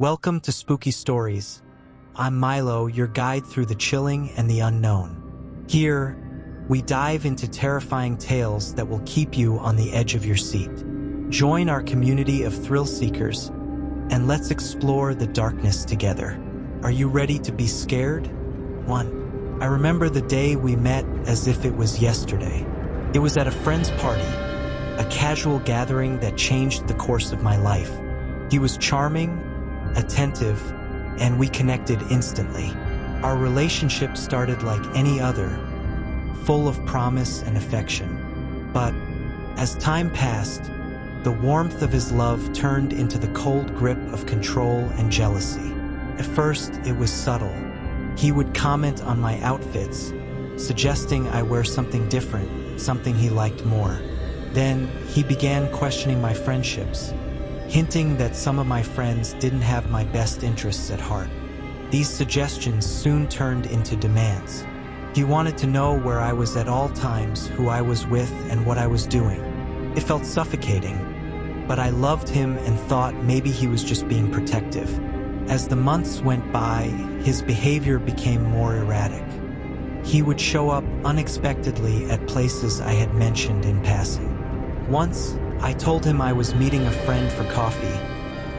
Welcome to Spooky Stories. I'm Milo, your guide through the chilling and the unknown. Here, we dive into terrifying tales that will keep you on the edge of your seat. Join our community of thrill seekers, and let's explore the darkness together. Are you ready to be scared? 1. I remember the day we met as if it was yesterday. It was at a friend's party, a casual gathering that changed the course of my life. He was charming, attentive, and we connected instantly. Our relationship started like any other, full of promise and affection. But as time passed, the warmth of his love turned into the cold grip of control and jealousy. At first, it was subtle. He would comment on my outfits, suggesting I wear something different, something he liked more. Then, he began questioning my friendships, hinting that some of my friends didn't have my best interests at heart. These suggestions soon turned into demands. He wanted to know where I was at all times, who I was with, and what I was doing. It felt suffocating, but I loved him and thought maybe he was just being protective. As the months went by, his behavior became more erratic. He would show up unexpectedly at places I had mentioned in passing. Once, I told him I was meeting a friend for coffee,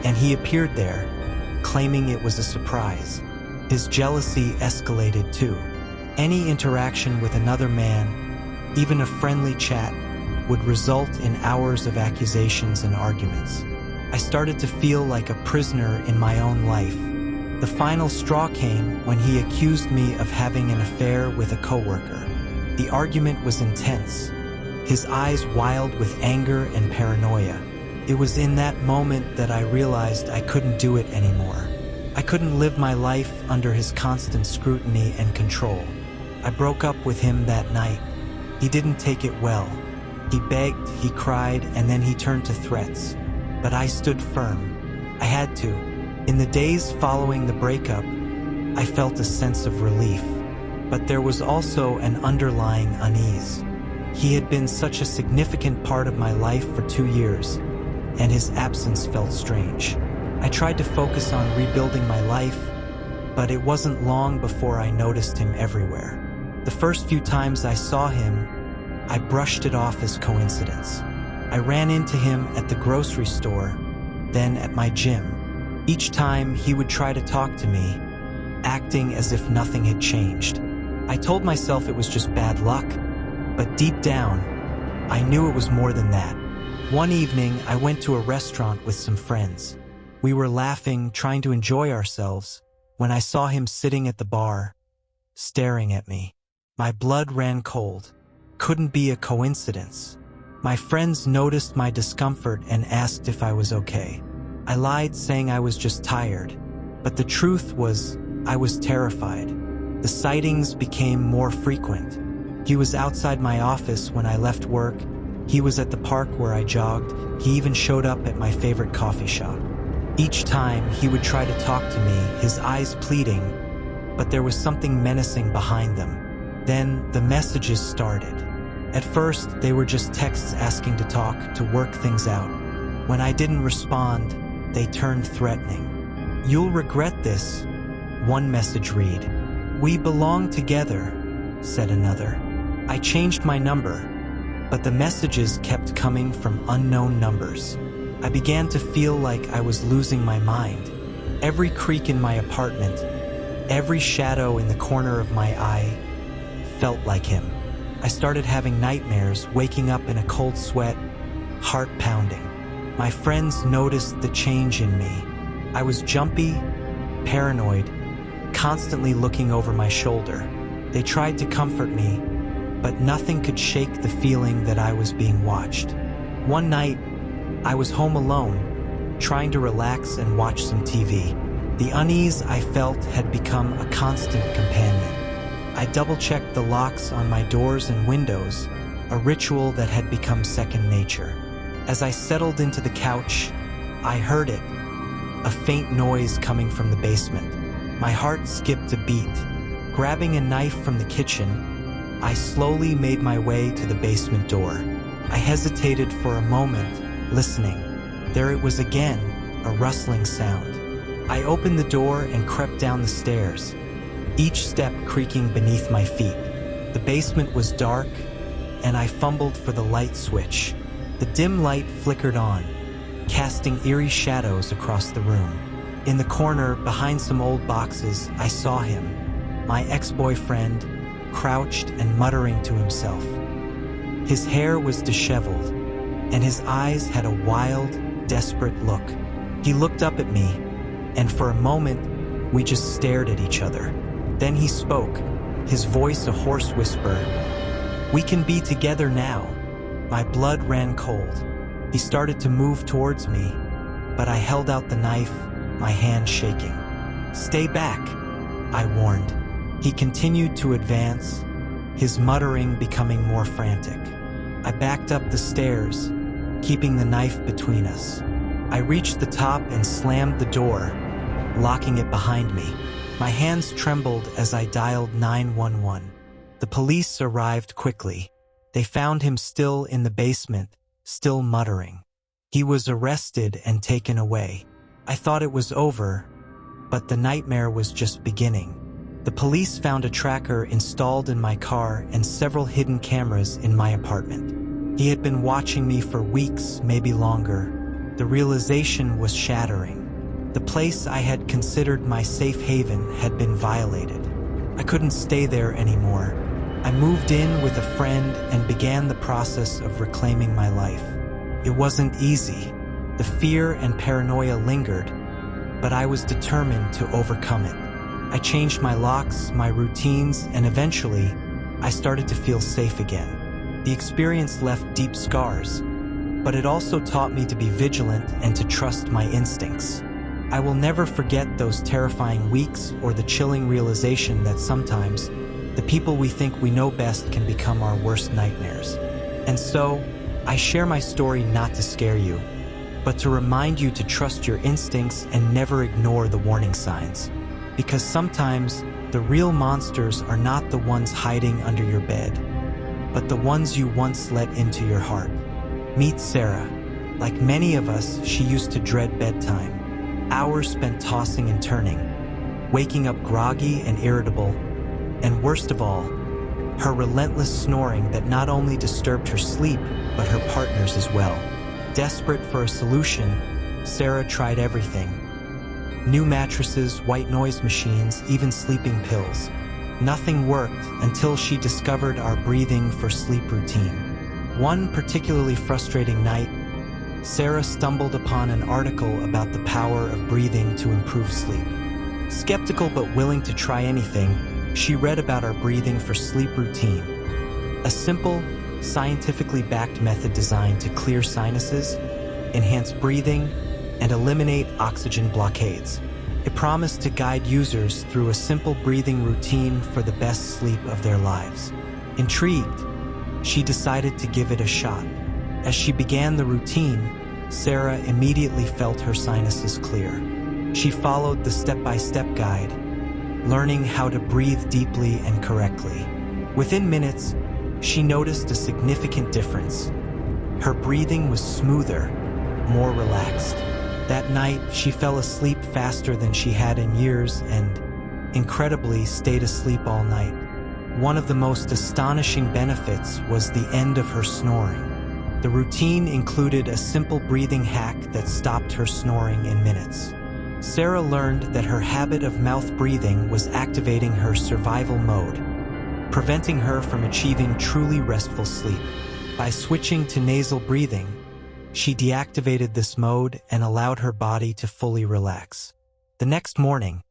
and he appeared there, claiming it was a surprise. His jealousy escalated too. Any interaction with another man, even a friendly chat, would result in hours of accusations and arguments. I started to feel like a prisoner in my own life. The final straw came when he accused me of having an affair with a coworker. The argument was intense, his eyes wild with anger and paranoia. It was in that moment that I realized I couldn't do it anymore. I couldn't live my life under his constant scrutiny and control. I broke up with him that night. He didn't take it well. He begged, he cried, and then he turned to threats. But I stood firm. I had to. In the days following the breakup, I felt a sense of relief. But there was also an underlying unease. He had been such a significant part of my life for 2 years, and his absence felt strange. I tried to focus on rebuilding my life, but it wasn't long before I noticed him everywhere. The first few times I saw him, I brushed it off as coincidence. I ran into him at the grocery store, then at my gym. Each time, he would try to talk to me, acting as if nothing had changed. I told myself it was just bad luck, but deep down, I knew it was more than that. One evening, I went to a restaurant with some friends. We were laughing, trying to enjoy ourselves, when I saw him sitting at the bar, staring at me. My blood ran cold. Couldn't be a coincidence. My friends noticed my discomfort and asked if I was okay. I lied, saying I was just tired, but the truth was, I was terrified. The sightings became more frequent. He was outside my office when I left work. He was at the park where I jogged. He even showed up at my favorite coffee shop. Each time, he would try to talk to me, his eyes pleading, but there was something menacing behind them. Then, the messages started. At first, they were just texts asking to talk, to work things out. When I didn't respond, they turned threatening. "You'll regret this," one message read. "We belong together," said another. I changed my number, but the messages kept coming from unknown numbers. I began to feel like I was losing my mind. Every creak in my apartment, every shadow in the corner of my eye, felt like him. I started having nightmares, waking up in a cold sweat, heart pounding. My friends noticed the change in me. I was jumpy, paranoid, constantly looking over my shoulder. They tried to comfort me, but nothing could shake the feeling that I was being watched. One night, I was home alone, trying to relax and watch some TV. The unease I felt had become a constant companion. I double-checked the locks on my doors and windows, a ritual that had become second nature. As I settled into the couch, I heard it, a faint noise coming from the basement. My heart skipped a beat. Grabbing a knife from the kitchen, I slowly made my way to the basement door. I hesitated for a moment, listening. There it was again, a rustling sound. I opened the door and crept down the stairs, each step creaking beneath my feet. The basement was dark, and I fumbled for the light switch. The dim light flickered on, casting eerie shadows across the room. In the corner, behind some old boxes, I saw him, my ex-boyfriend, crouched and muttering to himself. His hair was disheveled, and his eyes had a wild, desperate look. He looked up at me, and for a moment, we just stared at each other. Then he spoke, his voice a hoarse whisper. "We can be together now." My blood ran cold. He started to move towards me, but I held out the knife, my hand shaking. "Stay back," I warned. He continued to advance, his muttering becoming more frantic. I backed up the stairs, keeping the knife between us. I reached the top and slammed the door, locking it behind me. My hands trembled as I dialed 911. The police arrived quickly. They found him still in the basement, still muttering. He was arrested and taken away. I thought it was over, but the nightmare was just beginning. The police found a tracker installed in my car and several hidden cameras in my apartment. He had been watching me for weeks, maybe longer. The realization was shattering. The place I had considered my safe haven had been violated. I couldn't stay there anymore. I moved in with a friend and began the process of reclaiming my life. It wasn't easy. The fear and paranoia lingered, but I was determined to overcome it. I changed my locks, my routines, and eventually, I started to feel safe again. The experience left deep scars, but it also taught me to be vigilant and to trust my instincts. I will never forget those terrifying weeks or the chilling realization that sometimes the people we think we know best can become our worst nightmares. And so, I share my story not to scare you, but to remind you to trust your instincts and never ignore the warning signs. Because sometimes, the real monsters are not the ones hiding under your bed, but the ones you once let into your heart. Meet Sarah. Like many of us, she used to dread bedtime. Hours spent tossing and turning, waking up groggy and irritable, and worst of all, her relentless snoring that not only disturbed her sleep, but her partner's as well. Desperate for a solution, Sarah tried everything. New mattresses, white noise machines, even sleeping pills. Nothing worked until she discovered our breathing for sleep routine. One particularly frustrating night, Sarah stumbled upon an article about the power of breathing to improve sleep. Skeptical but willing to try anything, she read about our breathing for sleep routine, a simple, scientifically backed method designed to clear sinuses, enhance breathing, and eliminate oxygen blockades. It promised to guide users through a simple breathing routine for the best sleep of their lives. Intrigued, she decided to give it a shot. As she began the routine, Sarah immediately felt her sinuses clear. She followed the step-by-step guide, learning how to breathe deeply and correctly. Within minutes, she noticed a significant difference. Her breathing was smoother, more relaxed. That night, she fell asleep faster than she had in years and, incredibly, stayed asleep all night. One of the most astonishing benefits was the end of her snoring. The routine included a simple breathing hack that stopped her snoring in minutes. Sarah learned that her habit of mouth breathing was activating her survival mode, preventing her from achieving truly restful sleep. By switching to nasal breathing, she deactivated this mode and allowed her body to fully relax. The next morning,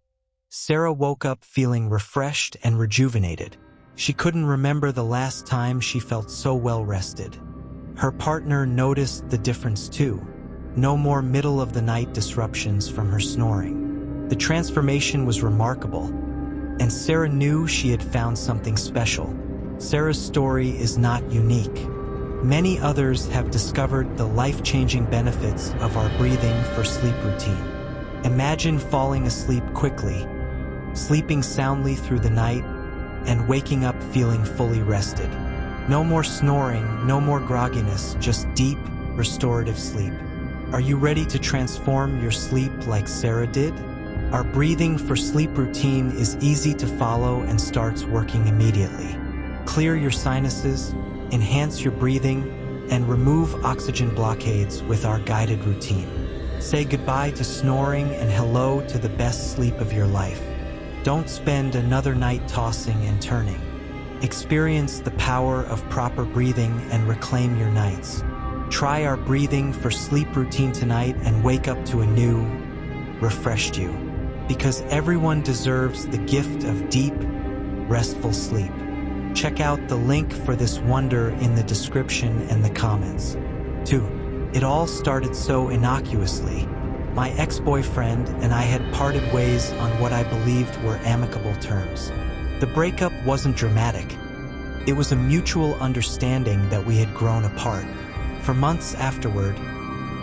Sarah woke up feeling refreshed and rejuvenated. She couldn't remember the last time she felt so well rested. Her partner noticed the difference too. No more middle-of-the-night disruptions from her snoring. The transformation was remarkable, and Sarah knew she had found something special. Sarah's story is not unique. Many others have discovered the life-changing benefits of our breathing for sleep routine. Imagine falling asleep quickly, sleeping soundly through the night, and waking up feeling fully rested. No more snoring, no more grogginess, just deep, restorative sleep. Are you ready to transform your sleep like Sarah did? Our breathing for sleep routine is easy to follow and starts working immediately. Clear your sinuses, enhance your breathing, and remove oxygen blockades with our guided routine. Say goodbye to snoring and hello to the best sleep of your life. Don't spend another night tossing and turning. Experience the power of proper breathing and reclaim your nights. Try our breathing for sleep routine tonight and wake up to a new, refreshed you. Because everyone deserves the gift of deep, restful sleep. Check out the link for this wonder in the description and the comments. 2. It all started so innocuously. My ex-boyfriend and I had parted ways on what I believed were amicable terms. The breakup wasn't dramatic. It was a mutual understanding that we had grown apart. For months afterward,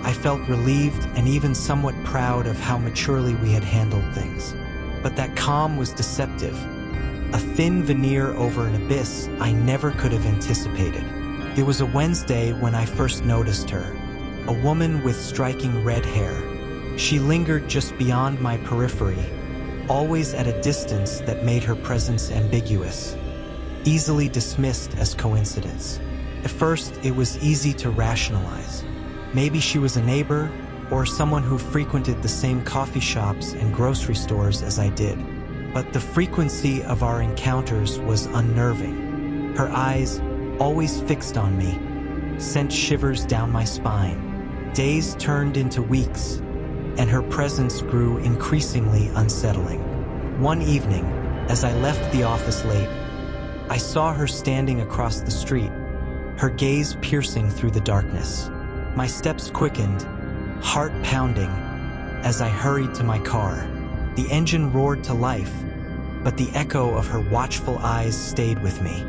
I felt relieved and even somewhat proud of how maturely we had handled things. But that calm was deceptive. A thin veneer over an abyss I never could have anticipated. It was a Wednesday when I first noticed her. A woman with striking red hair. She lingered just beyond my periphery, always at a distance that made her presence ambiguous, easily dismissed as coincidence. At first, it was easy to rationalize. Maybe she was a neighbor or someone who frequented the same coffee shops and grocery stores as I did. But the frequency of our encounters was unnerving. Her eyes, always fixed on me, sent shivers down my spine. Days turned into weeks, and her presence grew increasingly unsettling. One evening, as I left the office late, I saw her standing across the street, her gaze piercing through the darkness. My steps quickened, heart pounding, as I hurried to my car. The engine roared to life, but the echo of her watchful eyes stayed with me.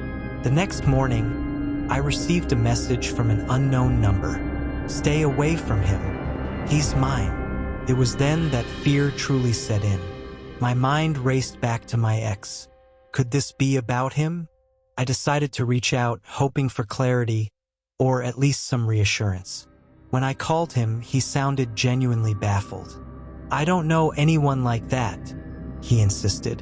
The next morning, I received a message from an unknown number. Stay away from him. He's mine. It was then that fear truly set in. My mind raced back to my ex. Could this be about him? I decided to reach out, hoping for clarity, or at least some reassurance. When I called him, he sounded genuinely baffled. I don't know anyone like that, he insisted.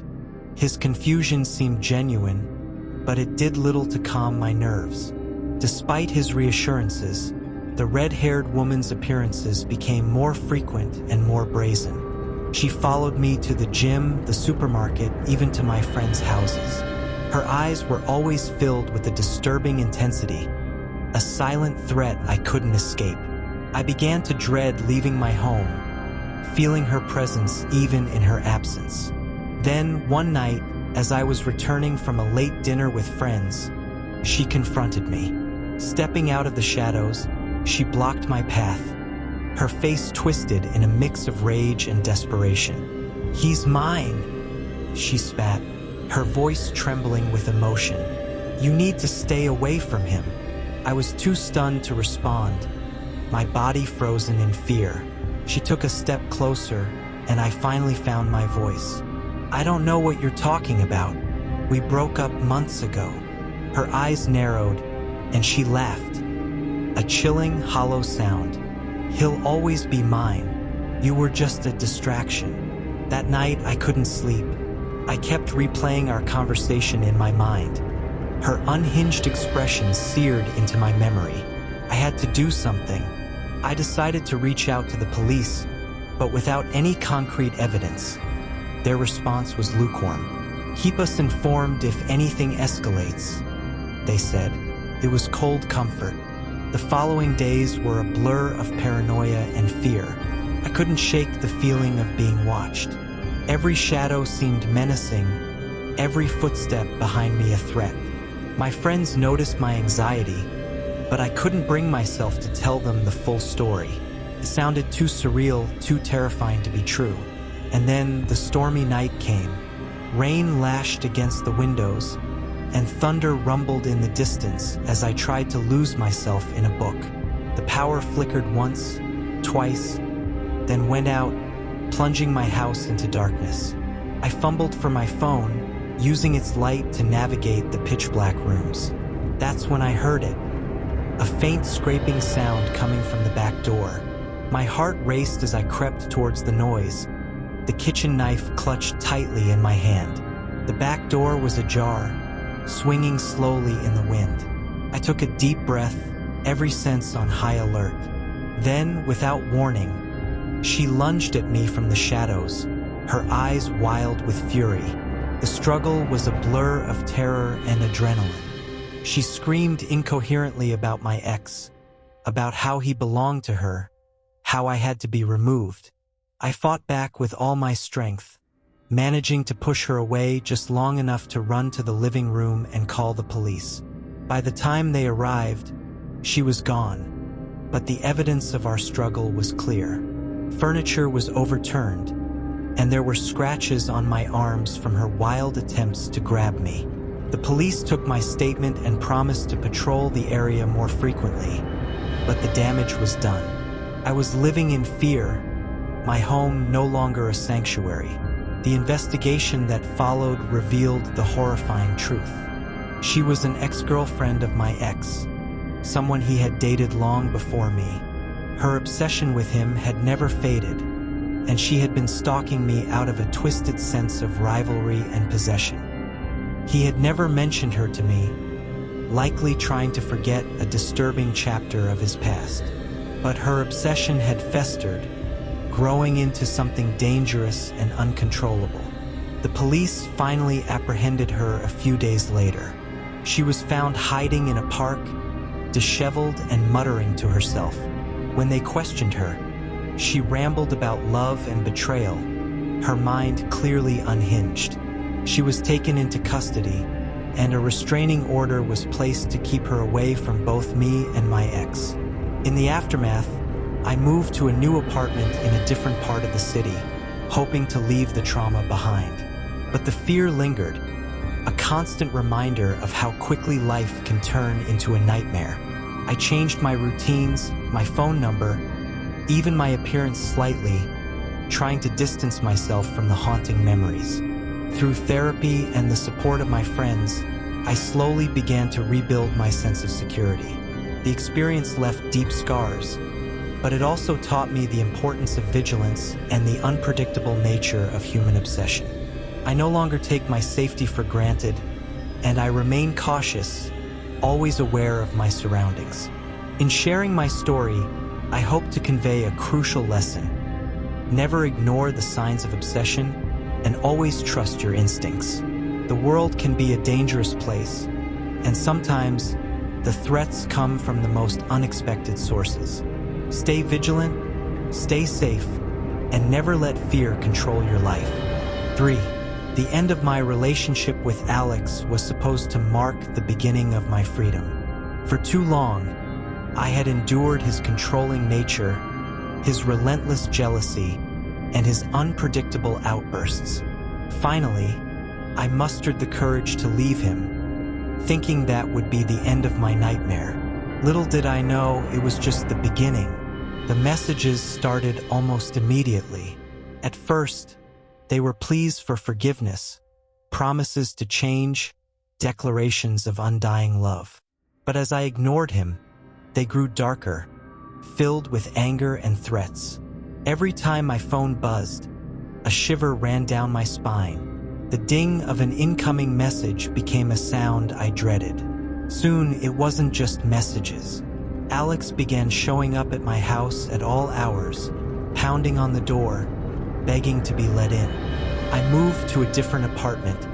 His confusion seemed genuine, but it did little to calm my nerves. Despite his reassurances, the red-haired woman's appearances became more frequent and more brazen. She followed me to the gym, the supermarket, even to my friends' houses. Her eyes were always filled with a disturbing intensity, a silent threat I couldn't escape. I began to dread leaving my home, feeling her presence even in her absence. Then, one night, as I was returning from a late dinner with friends, she confronted me. Stepping out of the shadows, she blocked my path, her face twisted in a mix of rage and desperation. He's mine, she spat, her voice trembling with emotion. You need to stay away from him. I was too stunned to respond, my body frozen in fear. She took a step closer, and I finally found my voice. I don't know what you're talking about. We broke up months ago. Her eyes narrowed, and she laughed. A chilling, hollow sound. He'll always be mine. You were just a distraction. That night, I couldn't sleep. I kept replaying our conversation in my mind. Her unhinged expression seared into my memory. I had to do something. I decided to reach out to the police, but without any concrete evidence. Their response was lukewarm. Keep us informed if anything escalates, they said. It was cold comfort. The following days were a blur of paranoia and fear. I couldn't shake the feeling of being watched. Every shadow seemed menacing, every footstep behind me a threat. My friends noticed my anxiety, but I couldn't bring myself to tell them the full story. It sounded too surreal, too terrifying to be true. And then the stormy night came. Rain lashed against the windows, and thunder rumbled in the distance as I tried to lose myself in a book. The power flickered once, twice, then went out, plunging my house into darkness. I fumbled for my phone, using its light to navigate the pitch-black rooms. That's when I heard it. A faint scraping sound coming from the back door. My heart raced as I crept towards the noise, the kitchen knife clutched tightly in my hand. The back door was ajar, swinging slowly in the wind. I took a deep breath, every sense on high alert. Then, without warning, she lunged at me from the shadows, her eyes wild with fury. The struggle was a blur of terror and adrenaline. She screamed incoherently about my ex, about how he belonged to her, how I had to be removed. I fought back with all my strength, managing to push her away just long enough to run to the living room and call the police. By the time they arrived, she was gone, but the evidence of our struggle was clear. Furniture was overturned, and there were scratches on my arms from her wild attempts to grab me. The police took my statement and promised to patrol the area more frequently, but the damage was done. I was living in fear, my home no longer a sanctuary. The investigation that followed revealed the horrifying truth. She was an ex-girlfriend of my ex, someone he had dated long before me. Her obsession with him had never faded, and she had been stalking me out of a twisted sense of rivalry and possession. He had never mentioned her to me, likely trying to forget a disturbing chapter of his past. But her obsession had festered, growing into something dangerous and uncontrollable. The police finally apprehended her a few days later. She was found hiding in a park, disheveled and muttering to herself. When they questioned her, she rambled about love and betrayal, her mind clearly unhinged. She was taken into custody, and a restraining order was placed to keep her away from both me and my ex. In the aftermath, I moved to a new apartment in a different part of the city, hoping to leave the trauma behind. But the fear lingered, a constant reminder of how quickly life can turn into a nightmare. I changed my routines, my phone number, even my appearance slightly, trying to distance myself from the haunting memories. Through therapy and the support of my friends, I slowly began to rebuild my sense of security. The experience left deep scars, but it also taught me the importance of vigilance and the unpredictable nature of human obsession. I no longer take my safety for granted, and I remain cautious, always aware of my surroundings. In sharing my story, I hope to convey a crucial lesson. Never ignore the signs of obsession, and always trust your instincts. The world can be a dangerous place, and sometimes the threats come from the most unexpected sources. Stay vigilant, stay safe, and never let fear control your life. 3. The end of my relationship with Alex was supposed to mark the beginning of my freedom. For too long, I had endured his controlling nature, his relentless jealousy, and his unpredictable outbursts. Finally, I mustered the courage to leave him, thinking that would be the end of my nightmare. Little did I know it was just the beginning. The messages started almost immediately. At first, they were pleas for forgiveness, promises to change, declarations of undying love. But as I ignored him, they grew darker, filled with anger and threats. Every time my phone buzzed, a shiver ran down my spine. The ding of an incoming message became a sound I dreaded. Soon, it wasn't just messages. Alex began showing up at my house at all hours, pounding on the door, begging to be let in. I moved to a different apartment,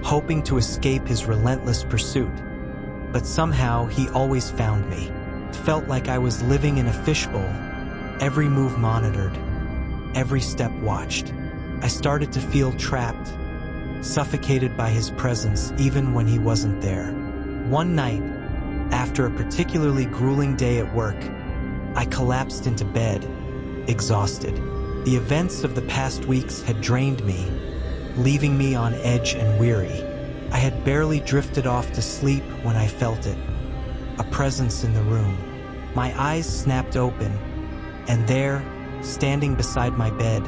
hoping to escape his relentless pursuit. But somehow, he always found me. It felt like I was living in a fishbowl, every move monitored, every step watched. I started to feel trapped, suffocated by his presence even when he wasn't there. One night, after a particularly grueling day at work, I collapsed into bed, exhausted. The events of the past weeks had drained me, leaving me on edge and weary. I had barely drifted off to sleep when I felt it, a presence in the room. My eyes snapped open, and there, standing beside my bed,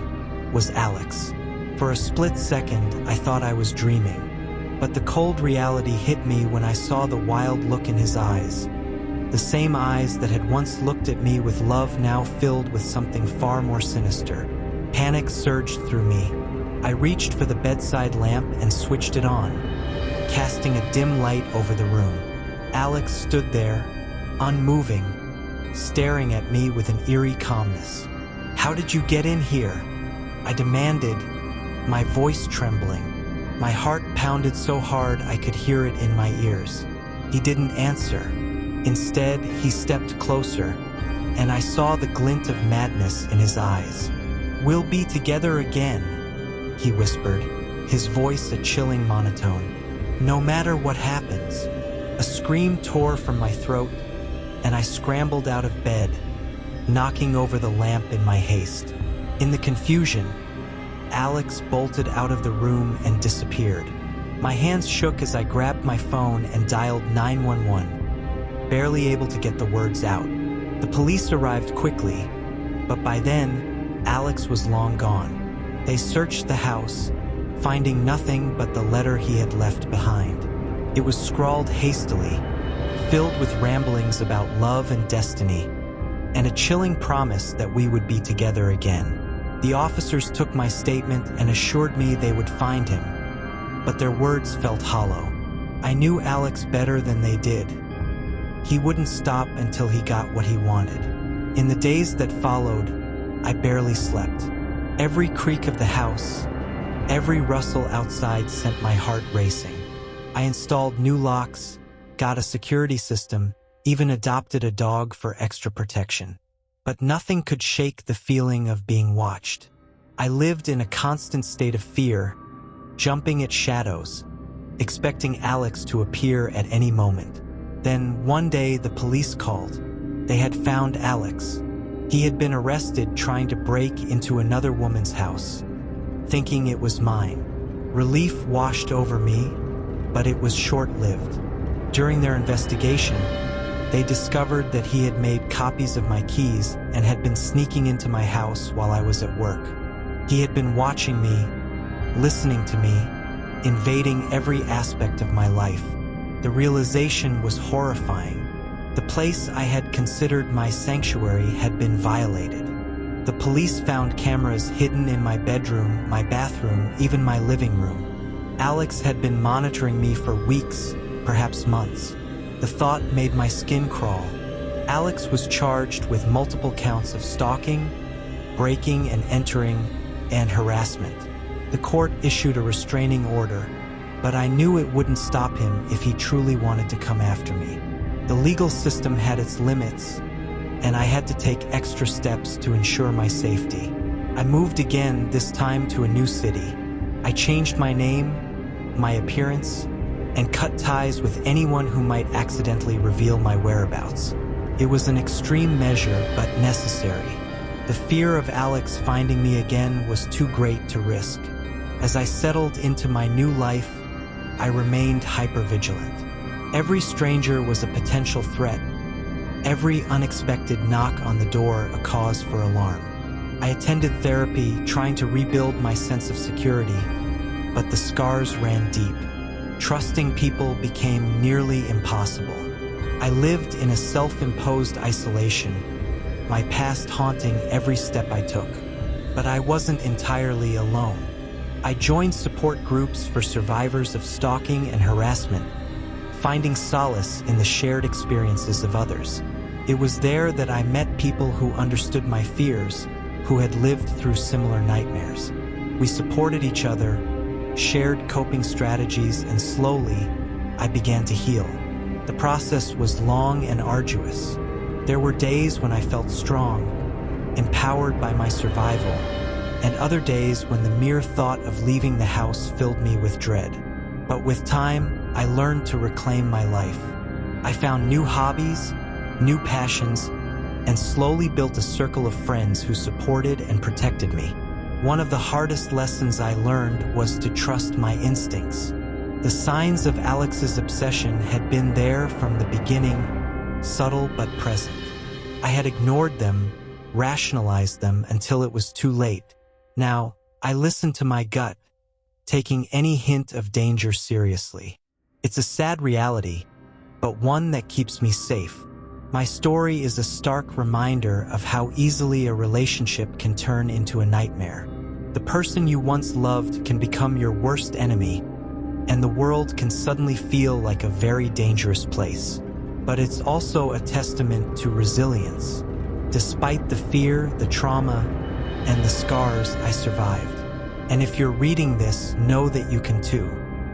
was Alex. For a split second, I thought I was dreaming, but the cold reality hit me when I saw the wild look in his eyes. The same eyes that had once looked at me with love now filled with something far more sinister. Panic surged through me. I reached for the bedside lamp and switched it on, casting a dim light over the room. Alex stood there, unmoving, staring at me with an eerie calmness. "How did you get in here?" I demanded, my voice trembling. My heart pounded so hard I could hear it in my ears. He didn't answer. Instead, he stepped closer, and I saw the glint of madness in his eyes. "We'll be together again," he whispered, his voice a chilling monotone. "No matter what happens." A scream tore from my throat, and I scrambled out of bed, knocking over the lamp in my haste. In the confusion, Alex bolted out of the room and disappeared. My hands shook as I grabbed my phone and dialed 911, barely able to get the words out. The police arrived quickly, but by then, Alex was long gone. They searched the house, finding nothing but the letter he had left behind. It was scrawled hastily, filled with ramblings about love and destiny, and a chilling promise that we would be together again. The officers took my statement and assured me they would find him, but their words felt hollow. I knew Alex better than they did. He wouldn't stop until he got what he wanted. In the days that followed, I barely slept. Every creak of the house, every rustle outside sent my heart racing. I installed new locks, got a security system, even adopted a dog for extra protection. But nothing could shake the feeling of being watched. I lived in a constant state of fear, jumping at shadows, expecting Alex to appear at any moment. Then one day the police called. They had found Alex. He had been arrested trying to break into another woman's house, thinking it was mine. Relief washed over me, but it was short-lived. During their investigation, they discovered that he had made copies of my keys and had been sneaking into my house while I was at work. He had been watching me, listening to me, invading every aspect of my life. The realization was horrifying. The place I had considered my sanctuary had been violated. The police found cameras hidden in my bedroom, my bathroom, even my living room. Alex had been monitoring me for weeks, perhaps months. The thought made my skin crawl. Alex was charged with multiple counts of stalking, breaking and entering, and harassment. The court issued a restraining order, but I knew it wouldn't stop him if he truly wanted to come after me. The legal system had its limits, and I had to take extra steps to ensure my safety. I moved again, this time to a new city. I changed my name, my appearance, and cut ties with anyone who might accidentally reveal my whereabouts. It was an extreme measure, but necessary. The fear of Alex finding me again was too great to risk. As I settled into my new life, I remained hypervigilant. Every stranger was a potential threat, every unexpected knock on the door a cause for alarm. I attended therapy, trying to rebuild my sense of security, but the scars ran deep. Trusting people became nearly impossible. I lived in a self-imposed isolation, my past haunting every step I took. But I wasn't entirely alone. I joined support groups for survivors of stalking and harassment, finding solace in the shared experiences of others. It was there that I met people who understood my fears, who had lived through similar nightmares. We supported each other, shared coping strategies, and slowly, I began to heal. The process was long and arduous. There were days when I felt strong, empowered by my survival, and other days when the mere thought of leaving the house filled me with dread. But with time, I learned to reclaim my life. I found new hobbies, new passions, and slowly built a circle of friends who supported and protected me. One of the hardest lessons I learned was to trust my instincts. The signs of Alex's obsession had been there from the beginning, subtle but present. I had ignored them, rationalized them until it was too late. Now, I listened to my gut, taking any hint of danger seriously. It's a sad reality, but one that keeps me safe. My story is a stark reminder of how easily a relationship can turn into a nightmare. The person you once loved can become your worst enemy, and the world can suddenly feel like a very dangerous place. But it's also a testament to resilience. Despite the fear, the trauma, and the scars, I survived. And if you're reading this, know that you can too.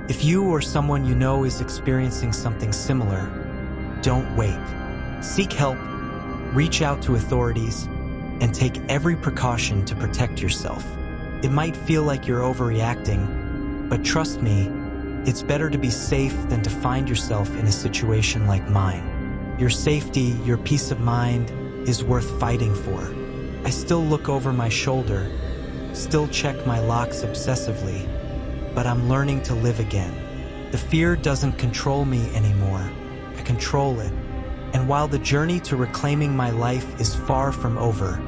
If you or someone you know is experiencing something similar, don't wait. Seek help, reach out to authorities, and take every precaution to protect yourself. It might feel like you're overreacting, but trust me, it's better to be safe than to find yourself in a situation like mine. Your safety, your peace of mind, is worth fighting for. I still look over my shoulder, still check my locks obsessively, but I'm learning to live again. The fear doesn't control me anymore. I control it. And while the journey to reclaiming my life is far from over,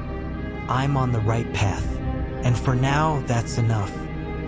I'm on the right path. And for now, that's enough.